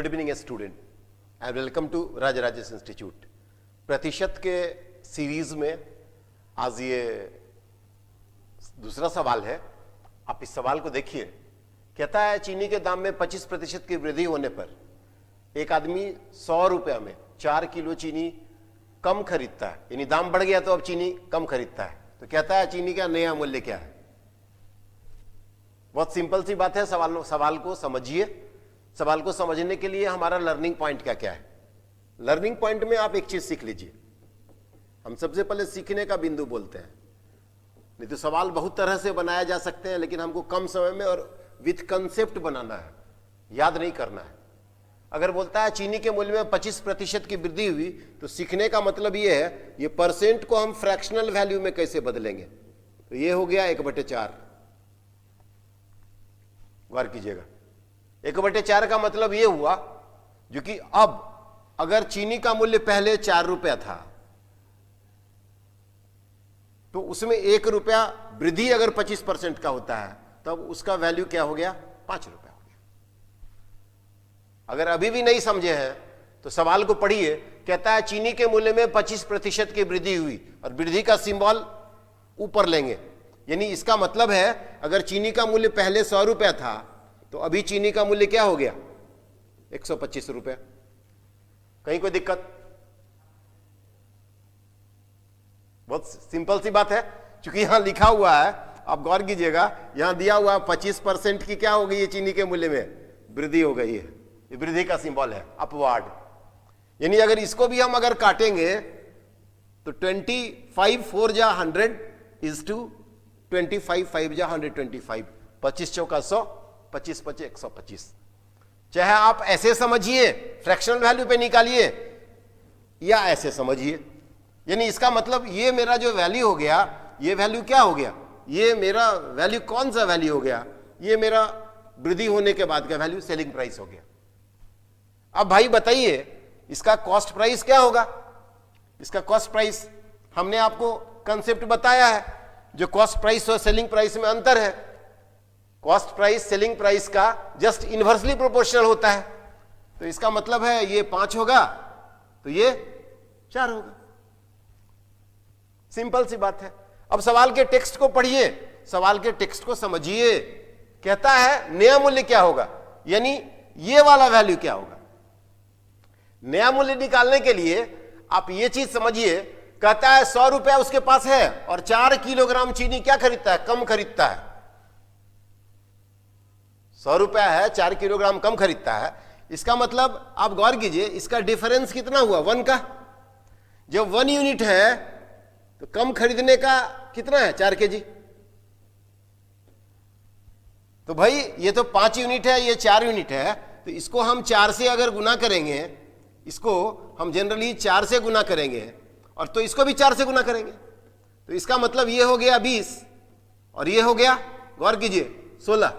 Good evening student and welcome to Rajrajesh institute. प्रतिशत के series में आज ये दूसरा सवाल है। आप इस सवाल को देखिए। कहता है चीनी के दाम में 25% की वृद्धि होने पर एक आदमी 100 रुपया में 4 किलो चीनी कम खरीदता है, यानी दाम बढ़ गया तो अब चीनी कम खरीदता है। तो कहता है चीनी का नया मूल्य क्या है। बहुत सिंपल सी बात है। सवाल को समझिए। सवाल को समझने के लिए हमारा लर्निंग पॉइंट क्या क्या है। लर्निंग पॉइंट में आप एक चीज सीख लीजिए। हम सबसे पहले सीखने का बिंदु बोलते हैं। नहीं तो सवाल बहुत तरह से बनाया जा सकते हैं, लेकिन हमको कम समय में और विथ कंसेप्ट बनाना है, याद नहीं करना है। अगर बोलता है चीनी के मूल्य में 25% की वृद्धि हुई, तो सीखने का मतलब ये है ये परसेंट को हम फ्रैक्शनल वैल्यू में कैसे बदलेंगे। तो ये हो गया 1/4। गौर कीजिएगा, 1/4 का मतलब ये हुआ जो कि अब अगर चीनी का मूल्य पहले 4 रुपया था तो उसमें 1 रुपया वृद्धि अगर 25% का होता है तब उसका वैल्यू क्या हो गया, 5 रुपया हो गया। अगर अभी भी नहीं समझे हैं तो सवाल को पढ़िए। कहता है चीनी के मूल्य में 25% की वृद्धि हुई और वृद्धि का सिंबल ऊपर लेंगे, यानी इसका मतलब है अगर चीनी का मूल्य पहले 100 रुपया था तो अभी चीनी का मूल्य क्या हो गया, 125 रुपया। कहीं कोई दिक्कत? बहुत सिंपल सी बात है। क्योंकि यहां लिखा हुआ है, आप गौर कीजिएगा, यहां दिया हुआ 25% की क्या हो गई है, चीनी के मूल्य में वृद्धि हो गई है। ये वृद्धि का सिंबल है, अपवार्ड। यानी अगर इसको भी हम अगर काटेंगे तो 25 4 जा 100 इज टू 25 5 जा 125। 25 चौका 100, 25 25 125। चाहे आप ऐसे समझिए, फ्रैक्शनल वैल्यू पे निकालिए, या ऐसे समझिए। यानी इसका मतलब ये मेरा जो वैल्यू हो गया, ये वैल्यू क्या हो गया, ये मेरा वैल्यू कौन सा वैल्यू हो गया, ये मेरा वृद्धि होने के बाद का वैल्यू सेलिंग प्राइस हो गया। अब भाई बताइए इसका कॉस्ट प्राइस क्या होगा। इसका कॉस्ट प्राइस हमने आपको कंसेप्ट बताया है। जो कॉस्ट प्राइस और सेलिंग प्राइस में अंतर है, कॉस्ट प्राइस सेलिंग प्राइस का जस्ट इनवर्सली प्रोपोर्शनल होता है। तो इसका मतलब है ये 5 होगा तो ये 4 होगा। सिंपल सी बात है। अब सवाल के टेक्स्ट को पढ़िए, सवाल के टेक्स्ट को समझिए। कहता है नया मूल्य क्या होगा, यानी ये वाला वैल्यू क्या होगा। नया मूल्य निकालने के लिए आप ये चीज समझिए। कहता है 100 रुपया उसके पास है और 4 किलोग्राम चीनी क्या खरीदता है, कम खरीदता है। 100 रुपया है, 4 किलोग्राम कम खरीदता है। इसका मतलब आप गौर कीजिए, इसका डिफरेंस कितना हुआ, 1 का। जब 1 यूनिट है तो कम खरीदने का कितना है, 4 kg। तो भाई ये तो 5 यूनिट है, ये 4 यूनिट है, तो इसको हम 4 से अगर गुना करेंगे, इसको हम जनरली 4 से गुना करेंगे और तो इसको भी 4 से गुना करेंगे, तो इसका मतलब ये हो गया 20 और ये हो गया, गौर कीजिए, 16।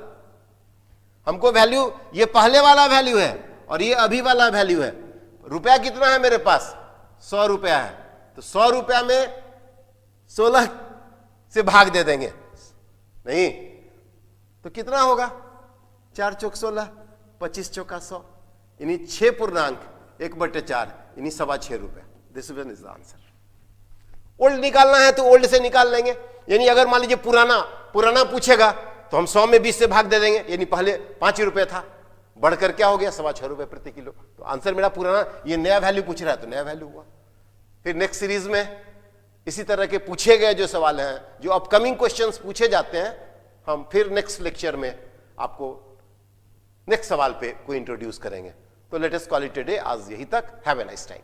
हमको वैल्यू, ये पहले वाला वैल्यू है और ये अभी वाला वैल्यू है। रुपया कितना है मेरे पास, 100 रुपया है। तो 100 रुपया में 16 से भाग दे देंगे, नहीं तो कितना होगा, 4 चौक 16, 25 चौका 100, यानी 6 पूर्णांक 1/4, यानी 6.25 रुपया। This is the answer. Old निकालना है तो ओल्ड से निकाल लेंगे। यानी अगर मान लीजिए पुराना पूछेगा तो हम 100 में 20 से भाग दे देंगे, यानी पहले 5 रुपये था, बढ़कर क्या हो गया, 6.25 रुपये प्रति किलो। तो आंसर मेरा पुराना, ये नया वैल्यू पूछ रहा है तो नया वैल्यू हुआ। फिर नेक्स्ट सीरीज में इसी तरह के पूछे गए जो सवाल हैं, जो अपकमिंग क्वेश्चंस पूछे जाते हैं, हम फिर नेक्स्ट लेक्चर में आपको नेक्स्ट सवाल पे को इंट्रोड्यूस करेंगे। तो let us call it a day. आज यही तक। Have a nice time.